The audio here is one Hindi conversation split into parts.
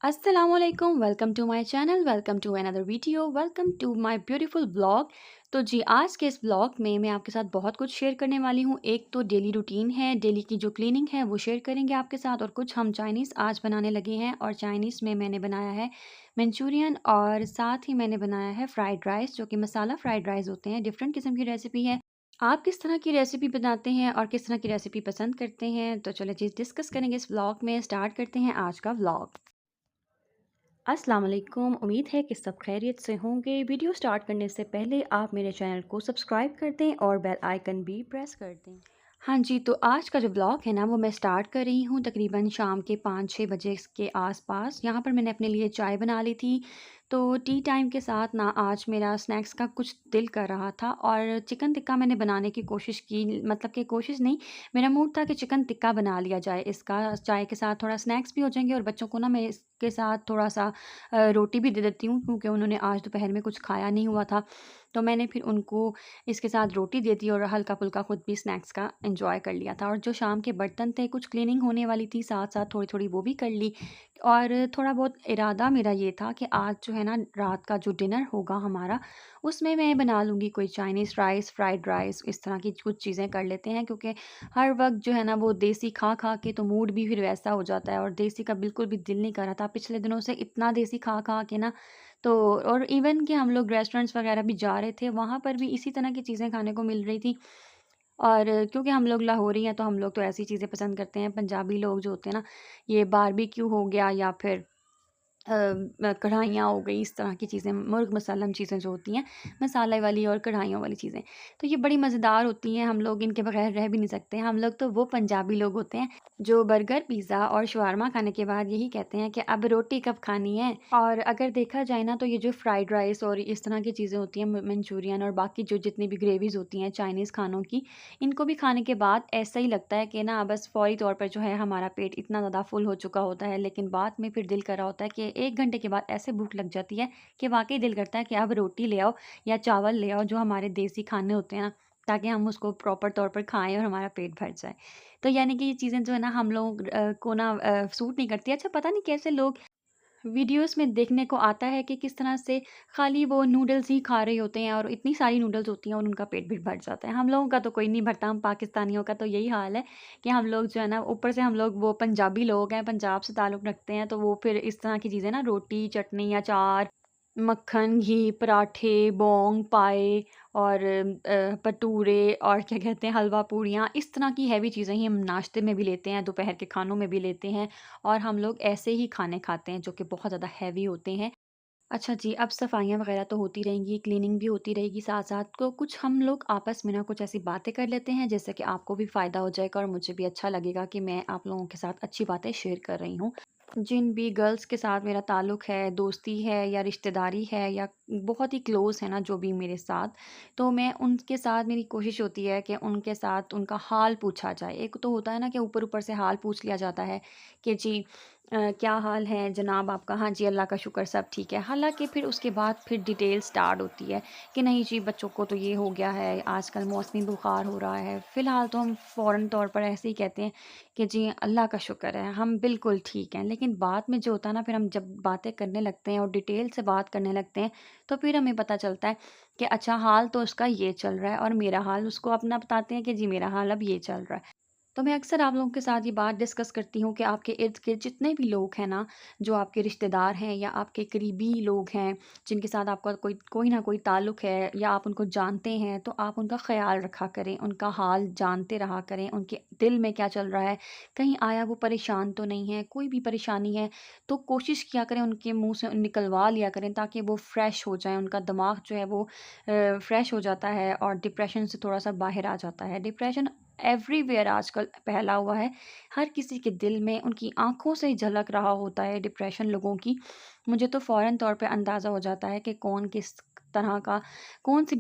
अस्सलामुअलैकुम, welcome to my channel, welcome to another video, welcome to my beautiful blog. तो जी, आज के इस ब्लॉग में मैं आपके साथ बहुत कुछ शेयर करने वाली हूँ। एक तो डेली रूटीन है, डेली की जो क्लीनिंग है वो शेयर करेंगे आपके साथ, और कुछ हम चाइनीज़ आज बनाने लगे हैं। और चाइनीज़ में मैंने बनाया है मंचूरियन, और साथ ही मैंने बनाया है फ्राइड राइस, जो कि मसाला फ्राइड राइस होते हैं। डिफरेंट किस्म की रेसिपी है। आप किस तरह की रेसिपी बनाते हैं और किस तरह की रेसिपी पसंद करते हैं, तो चलिए जी डिस्कस करेंगे इस व्लॉग में। स्टार्ट करते हैं आज का व्लॉग। अस्सलाम वालेकुम, उम्मीद है कि सब खैरियत से होंगे। वीडियो स्टार्ट करने से पहले आप मेरे चैनल को सब्सक्राइब कर दें और बेल आइकन भी प्रेस कर दें। हाँ जी, तो आज का जो ब्लॉग है ना वो मैं स्टार्ट कर रही हूँ तकरीबन शाम के 5-6 बजे के आसपास। यहाँ पर मैंने अपने लिए चाय बना ली थी। तो टी टाइम के साथ ना आज मेरा स्नैक्स का कुछ दिल कर रहा था, और चिकन टिक्का मैंने बनाने की कोशिश की, मतलब कि कोशिश नहीं, मेरा मूड था कि चिकन टिक्का बना लिया जाए। इसका चाय के साथ थोड़ा स्नैक्स भी हो जाएंगे, और बच्चों को ना मैं इसके साथ थोड़ा सा रोटी भी दे देती हूँ, क्योंकि उन्होंने आज दोपहर में कुछ खाया नहीं हुआ था। तो मैंने फिर उनको इसके साथ रोटी दे दी और हल्का-फुल्का खुद भी स्नैक्स का एन्जॉय कर लिया था। और जो शाम के बर्तन थे, कुछ क्लीनिंग होने वाली थी, साथ-साथ थोड़ी-थोड़ी वो भी कर ली। और थोड़ा बहुत इरादा मेरा ये था कि आज जो है ना रात का जो डिनर होगा हमारा, उसमें मैं बना लूँगी कोई चाइनीज़ राइस, फ्राइड राइस, इस तरह की कुछ चीज़ें कर लेते हैं, क्योंकि हर वक़्त जो है ना वो देसी खा-खा के तो मूड भी फिर वैसा हो जाता है, और देसी का बिल्कुल भी दिल नहीं कर रहा था। पिछले दिनों से इतना देसी खा-खा के ना, तो और इवन कि हम लोग रेस्टोरेंट्स वगैरह भी जा रहे थे, वहाँ पर भी इसी तरह की चीज़ें खाने को मिल रही थी। और क्योंकि हम लोग लाहौरी हैं, तो हम लोग तो ऐसी चीज़ें पसंद करते हैं। पंजाबी लोग जो होते हैं ना, ये बारबेक्यू हो गया, या फिर कढ़ाइयाँ हो गई, इस तरह की चीज़ें, मुर्ग मसालम चीज़ें जो होती हैं, मसाले वाली और कढ़ाइयों वाली चीज़ें, तो ये बड़ी मज़ेदार होती हैं। हम लोग इनके बगैर रह भी नहीं सकते। हम लोग तो वो पंजाबी लोग होते हैं जो बर्गर, पिज़्ज़ा और शवारमा खाने के बाद यही कहते हैं कि अब रोटी कब खानी है। और अगर देखा जाए ना, तो ये जो फ्राइड राइस और इस तरह की चीज़ें होती हैं, मंचूरियन और बाकी जो जितनी भी ग्रेवीज़ होती हैं चाइनीज़ खानों की, इनको भी खाने के बाद ऐसा ही लगता है कि ना बस फ़ौरी तौर पर जो है हमारा पेट इतना ज़्यादा फुल हो चुका होता है, लेकिन बाद में फिर दिल कर रहा होता है कि 1 घंटे के बाद ऐसे भूख लग जाती है कि वाक़ई दिल करता है कि अब रोटी ले आओ या चावल ले आओ, जो हमारे देसी खाने होते हैं ना, ताकि हम उसको प्रॉपर तौर पर खाएँ और हमारा पेट भर जाए। तो यानी कि ये चीज़ें जो है ना हम लोग को ना सूट नहीं करती। अच्छा, पता नहीं कैसे लोग वीडियोज़ में देखने को आता है कि किस तरह से खाली वो नूडल्स ही खा रहे होते हैं, और इतनी सारी नूडल्स होती हैं और उनका पेट भी भर जाता है। हम लोगों का तो कोई नहीं भरता। हम पाकिस्तानियों का तो यही हाल है कि हम लोग जो है ना, ऊपर से हम लोग वो पंजाबी लोग हैं, पंजाब से ताल्लुक़ रखते हैं, तो वो फिर इस तरह की चीज़ें ना, रोटी, चटनी, अचार, मक्खन, घी, पराठे, बोंग, पाए और भटूरे, और क्या कहते हैं, हलवा पूड़ियाँ, इस तरह की हैवी चीज़ें ही हम नाश्ते में भी लेते हैं, दोपहर के खानों में भी लेते हैं। और हम लोग ऐसे ही खाने खाते हैं जो कि बहुत ज़्यादा हैवी होते हैं। अच्छा जी, अब सफाइयाँ वगैरह तो होती रहेंगी, क्लीनिंग भी होती रहेगी साथ-साथ, तो कुछ हम लोग आपस में ना कुछ ऐसी बातें कर लेते हैं, जिससे कि आपको भी फ़ायदा हो जाएगा और मुझे भी अच्छा लगेगा कि मैं आप लोगों के साथ अच्छी बातें शेयर कर रही हूँ। जिन भी गर्ल्स के साथ मेरा ताल्लुक़ है, दोस्ती है या रिश्तेदारी है, या बहुत ही क्लोज़ है ना जो भी मेरे साथ, तो मैं उनके साथ, मेरी कोशिश होती है कि उनके साथ उनका हाल पूछा जाए। एक तो होता है ना कि ऊपर-ऊपर से हाल पूछ लिया जाता है कि जी क्या हाल है जनाब आपका? हाँ जी, अल्लाह का शुक्र सब ठीक है। हालाँकि फिर उसके बाद फिर डिटेल स्टार्ट होती है कि नहीं जी, बच्चों को तो ये हो गया है, आजकल मौसमी बुखार हो रहा है। फ़िलहाल तो हम फ़ौरन तौर पर ऐसे ही कहते हैं कि जी अल्लाह का शुक्र है, हम बिल्कुल ठीक हैं। लेकिन बाद में जो होता है ना, फिर हम जब बातें करने लगते हैं और डिटेल से बात करने लगते हैं, तो फिर हमें पता चलता है कि अच्छा, हाल तो उसका ये चल रहा है, और मेरा हाल उसको अपना बताते हैं कि जी मेरा हाल अब ये चल रहा है। तो मैं अक्सर आप लोगों के साथ ये बात डिस्कस करती हूँ कि आपके इर्द-गिर्द जितने भी लोग हैं ना, जो आपके रिश्तेदार हैं या आपके करीबी लोग हैं, जिनके साथ आपका कोई कोई ना कोई ताल्लुक़ है या आप उनको जानते हैं, तो आप उनका ख़्याल रखा करें, उनका हाल जानते रहा करें, उनके दिल में क्या चल रहा है, कहीं आया वो परेशान तो नहीं है। कोई भी परेशानी है, तो कोशिश किया करें उनके मुँह से निकलवा लिया करें, ताकि वो फ्रेश हो जाएँ, उनका दिमाग जो है वो फ्रेश हो जाता है और डिप्रेशन से थोड़ा-सा बाहर आ जाता है। डिप्रेशन एवरीवेयर आजकल फैला हुआ है। हर किसी के दिल में, उनकी आँखों से झलक रहा होता है डिप्रेशन लोगों की। मुझे तो फ़ौरन तौर पे अंदाज़ा हो जाता है कि कौन किस तरह का, कौन-सी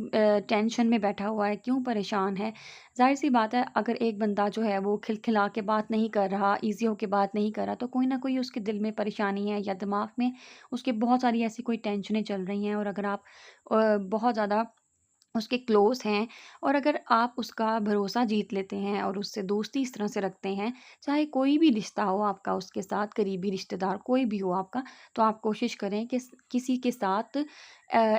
टेंशन में बैठा हुआ है, क्यों परेशान है। ज़ाहिर-सी बात है, अगर एक बंदा जो है वो खिलखिला के बात नहीं कर रहा, ईज़ी होके बात नहीं कर रहा, तो कोई न कोई उसके दिल में परेशानी है, या दिमाग में उसके बहुत सारी ऐसी कोई टेंशनें चल रही हैं। और अगर आप बहुत ज़्यादा उसके क्लोज़ हैं और अगर आप उसका भरोसा जीत लेते हैं और उससे दोस्ती इस तरह से रखते हैं, चाहे कोई भी रिश्ता हो आपका उसके साथ, करीबी रिश्तेदार कोई भी हो आपका, तो आप कोशिश करें कि किसी के साथ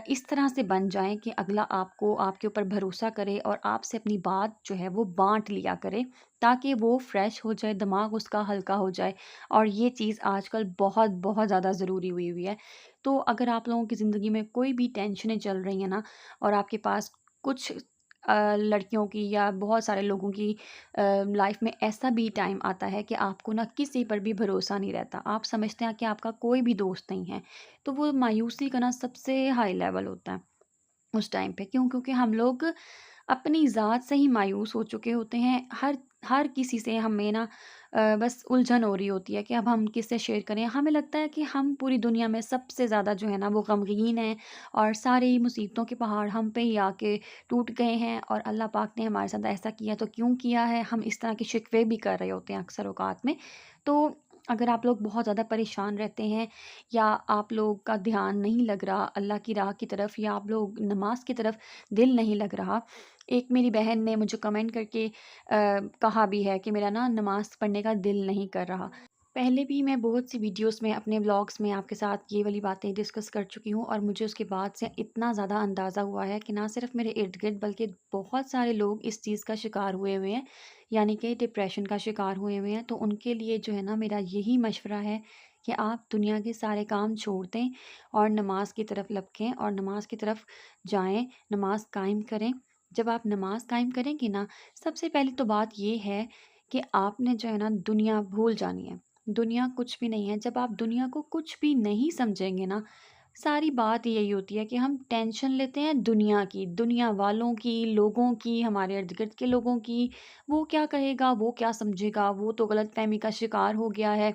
इस तरह से बन जाएँ कि अगला आपको आपके ऊपर भरोसा करे और आपसे अपनी बात जो है वो बाँट लिया करे, ताकि वो फ्रेश हो जाए, दिमाग उसका हल्का हो जाए। और ये चीज़ आजकल बहुत, बहुत ज़्यादा ज़रूरी हुई हुई है। तो अगर आप लोगों की ज़िंदगी में कोई भी टेंशनें चल रही हैं ना, और आपके पास कुछ लड़कियों की या बहुत सारे लोगों की लाइफ में ऐसा भी टाइम आता है कि आपको ना किसी पर भी भरोसा नहीं रहता। आप समझते हैं कि आपका कोई भी दोस्त नहीं है। तो वो मायूसी का ना सबसे हाई लेवल होता है उस टाइम पे। क्यों? क्योंकि हम लोग अपनी ज़ात से ही मायूस हो चुके होते हैं। हर हर किसी से हमें ना बस उलझन हो रही होती है कि अब हम किससे शेयर करें। हमें लगता है कि हम पूरी दुनिया में सबसे ज़्यादा जो है ना वो गमगीन हैं और सारी मुसीबतों के पहाड़ हम पे ही आके टूट गए हैं और अल्लाह पाक ने हमारे साथ ऐसा किया तो क्यों किया है? हम इस तरह के शिकवे भी कर रहे होते हैं अक्सर औक़ात में। तो अगर आप लोग बहुत ज़्यादा परेशान रहते हैं या आप लोग का ध्यान नहीं लग रहा अल्लाह की राह की तरफ या आप लोग नमाज़ की तरफ दिल नहीं लग रहा। एक मेरी बहन ने मुझे कमेंट करके कहा भी है कि मेरा ना नमाज़ पढ़ने का दिल नहीं कर रहा। पहले भी मैं बहुत सी वीडियोज़ में अपने व्लॉग्स में आपके साथ ये वाली बातें डिस्कस कर चुकी हूँ और मुझे उसके बाद से इतना ज़्यादा अंदाज़ा हुआ है कि ना सिर्फ़ मेरे इर्द-गिर्द बल्कि बहुत सारे लोग इस चीज़ का शिकार हुए हुए हैं, यानी कि डिप्रेशन का शिकार हुए हुए हैं। तो उनके लिए जो है ना मेरा यही मशवरा है कि आप दुनिया के सारे काम छोड़ दें और नमाज़ की तरफ लपकें और नमाज़ की तरफ जाएँ, नमाज़ कायम करें। जब आप नमाज़ कायम करेंगी ना, सबसे पहली तो बात ये है कि आपने जो है ना दुनिया भूल जानी है। दुनिया कुछ भी नहीं है। जब आप दुनिया को कुछ भी नहीं समझेंगे ना, सारी बात यही होती है कि हम टेंशन लेते हैं दुनिया की, दुनिया वालों की, लोगों की, हमारे इर्द-गिर्द के लोगों की। वो क्या कहेगा, वो क्या समझेगा, वो तो गलतफ़हमी का शिकार हो गया है।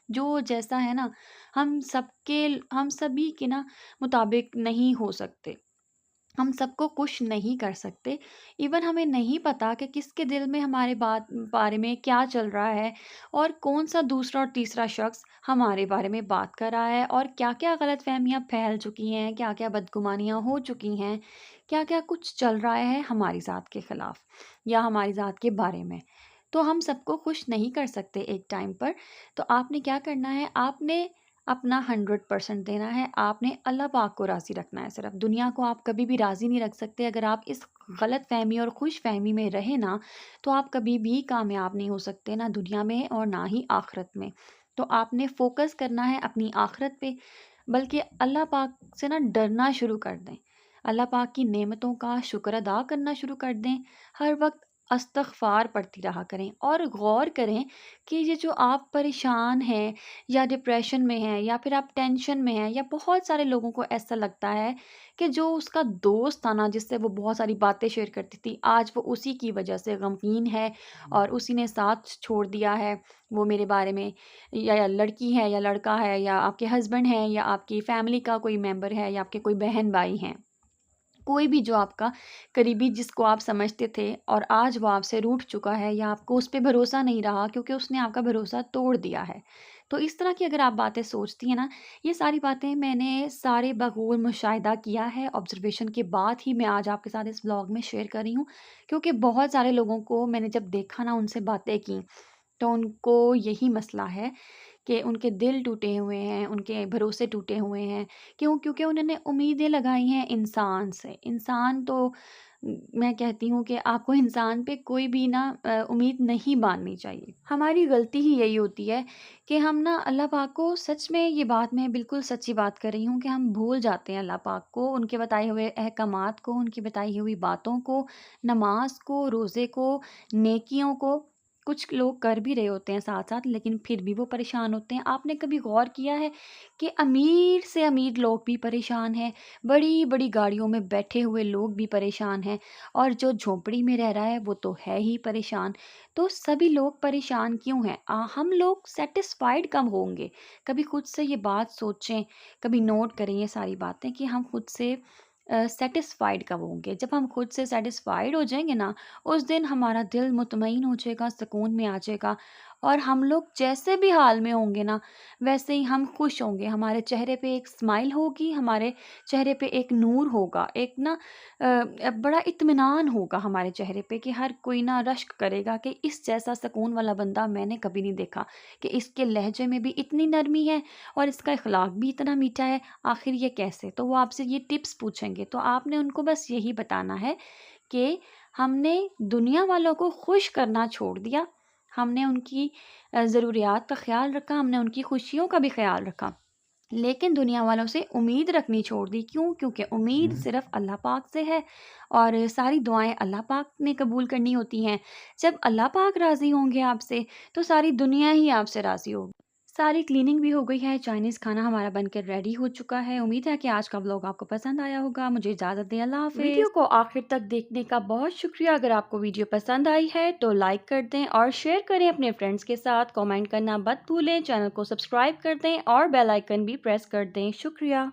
जो जैसा है ना, हम सभी के ना मुताबिक नहीं हो सकते। हम सबको खुश नहीं कर सकते। इवन हमें नहीं पता कि किसके दिल में हमारे बारे में क्या चल रहा है और कौन-सा दूसरा और तीसरा शख़्स हमारे बारे में बात कर रहा है और क्या-क्या गलतफ़हमियाँ फैल चुकी हैं, क्या-क्या बदगुमानियाँ हो चुकी हैं, क्या-क्या कुछ चल रहा है हमारी ज़ात के ख़िलाफ़ या हमारी ज़ात के बारे में। तो हम सबको खुश नहीं कर सकते एक टाइम पर। तो आपने क्या करना है, आपने अपना 100% देना है, आपने अल्लाह पाक को राज़ी रखना है सिर्फ़। दुनिया को आप कभी भी राज़ी नहीं रख सकते। अगर आप इस गलतफ़हमी और खुशफ़हमी में रहें ना, तो आप कभी भी कामयाब नहीं हो सकते, ना दुनिया में और ना ही आख़िरत में। तो आपने फ़ोकस करना है अपनी आख़िरत पे, बल्कि अल्लाह पाक से ना डरना शुरू कर दें। अल्लाह पाक की नेमतों का शुक्र अदा करना शुरू कर दें। हर वक़्त इस्तग़फ़ार पढ़ती रहा करें और गौर करें कि ये जो आप परेशान हैं या डिप्रेशन में हैं या फिर आप टेंशन में हैं या बहुत सारे लोगों को ऐसा लगता है कि जो उसका दोस्त था ना जिससे वो बहुत सारी बातें शेयर करती थी, आज वो उसी की वजह से गमगीन है और उसी ने साथ छोड़ दिया है। वो मेरे बारे में या लड़की है या लड़का है या आपके हस्बैंड हैं या आपकी फैमिली का कोई मेंबर है या आपके कोई बहन-भाई हैं। कोई भी जो आपका करीबी जिसको आप समझते थे और आज वो आपसे रूठ चुका है या आपको उस पे भरोसा नहीं रहा क्योंकि उसने आपका भरोसा तोड़ दिया है। तो इस तरह की अगर आप बातें सोचती हैं ना, ये सारी बातें मैंने सारे बगौर मुशाहिदा किया है, ऑब्ज़र्वेशन के बाद ही मैं आज आपके साथ इस व्लॉग में शेयर कर रही हूँ। क्योंकि बहुत सारे लोगों को मैंने जब देखा ना उनसे बातें की, तो उनको यही मसला है कि उनके दिल टूटे हुए हैं, उनके भरोसे टूटे हुए हैं। क्यों? क्योंकि उन्होंने उम्मीदें लगाई हैं इंसान से। इंसान तो मैं कहती हूँ कि आपको इंसान पे कोई भी ना उम्मीद नहीं बाँधनी चाहिए। हमारी गलती ही यही होती है कि हम ना अल्लाह पाक को सच में ये बात मैं बिल्कुल सच्ची बात कर रही हूँ कि हम भूल जाते हैं अल्लाह पाक को, उनके बताए हुए अहकामात को, उनकी बताई हुई बातों को, नमाज़ को, रोज़े को, नेकियों को। कुछ लोग कर भी रहे होते हैं साथ-साथ लेकिन फिर भी वो परेशान होते हैं। आपने कभी गौर किया है कि अमीर से अमीर लोग भी परेशान हैं, बड़ी-बड़ी गाड़ियों में बैठे हुए लोग भी परेशान हैं और जो झोंपड़ी में रह रहा है वो तो है ही परेशान। तो सभी लोग परेशान क्यों हैं? हम लोग सैटिस्फाइड कब होंगे? कभी खुद से ये बात सोचें, कभी नोट करें ये सारी बातें कि हम खुद से सैटिस्फाइड कब होंगे? जब हम खुद से सैटिस्फाइड हो जाएँगे ना, उस दिन हमारा दिल मुतमईन हो जाएगा, सुकून में आ जाएगा और हम लोग जैसे भी हाल में होंगे ना, वैसे ही हम खुश होंगे। हमारे चेहरे पे एक स्माइल होगी, हमारे चेहरे पे एक नूर होगा, एक ना बड़ा इत्मीनान होगा हमारे चेहरे पे कि हर कोई ना रश्क करेगा कि इस जैसा सुकून वाला बंदा मैंने कभी नहीं देखा, कि इसके लहजे में भी इतनी नरमी है और इसका इखलाक भी इतना मीठा है, आखिर ये कैसे? तो वो आपसे ये टिप्स पूछेंगे, तो आपने उनको बस यही बताना है कि हमने दुनिया वालों को खुश करना छोड़ दिया, हमने उनकी ज़रूरियात का ख़्याल रखा, हमने उनकी खुशियों का भी ख़्याल रखा, लेकिन दुनिया वालों से उम्मीद रखनी छोड़ दी। क्यों? क्योंकि उम्मीद सिर्फ़ अल्लाह पाक से है और सारी दुआएँ अल्लाह पाक ने कबूल करनी होती हैं। जब अल्लाह पाक राज़ी होंगे आपसे, तो सारी दुनिया ही आपसे राज़ी होगी। सारी क्लीनिंग भी हो गई है, चाइनीज़ खाना हमारा बनकर रेडी हो चुका है। उम्मीद है कि आज का व्लॉग आपको पसंद आया होगा। मुझे इजाज़त दें, अल्लाह हाफ़िज़। वीडियो को आखिर तक देखने का बहुत शुक्रिया। अगर आपको वीडियो पसंद आई है तो लाइक कर दें और शेयर करें अपने फ्रेंड्स के साथ। कमेंट करना मत भूलें, चैनल को सब्सक्राइब कर दें और बेल आइकन भी प्रेस कर दें। शुक्रिया।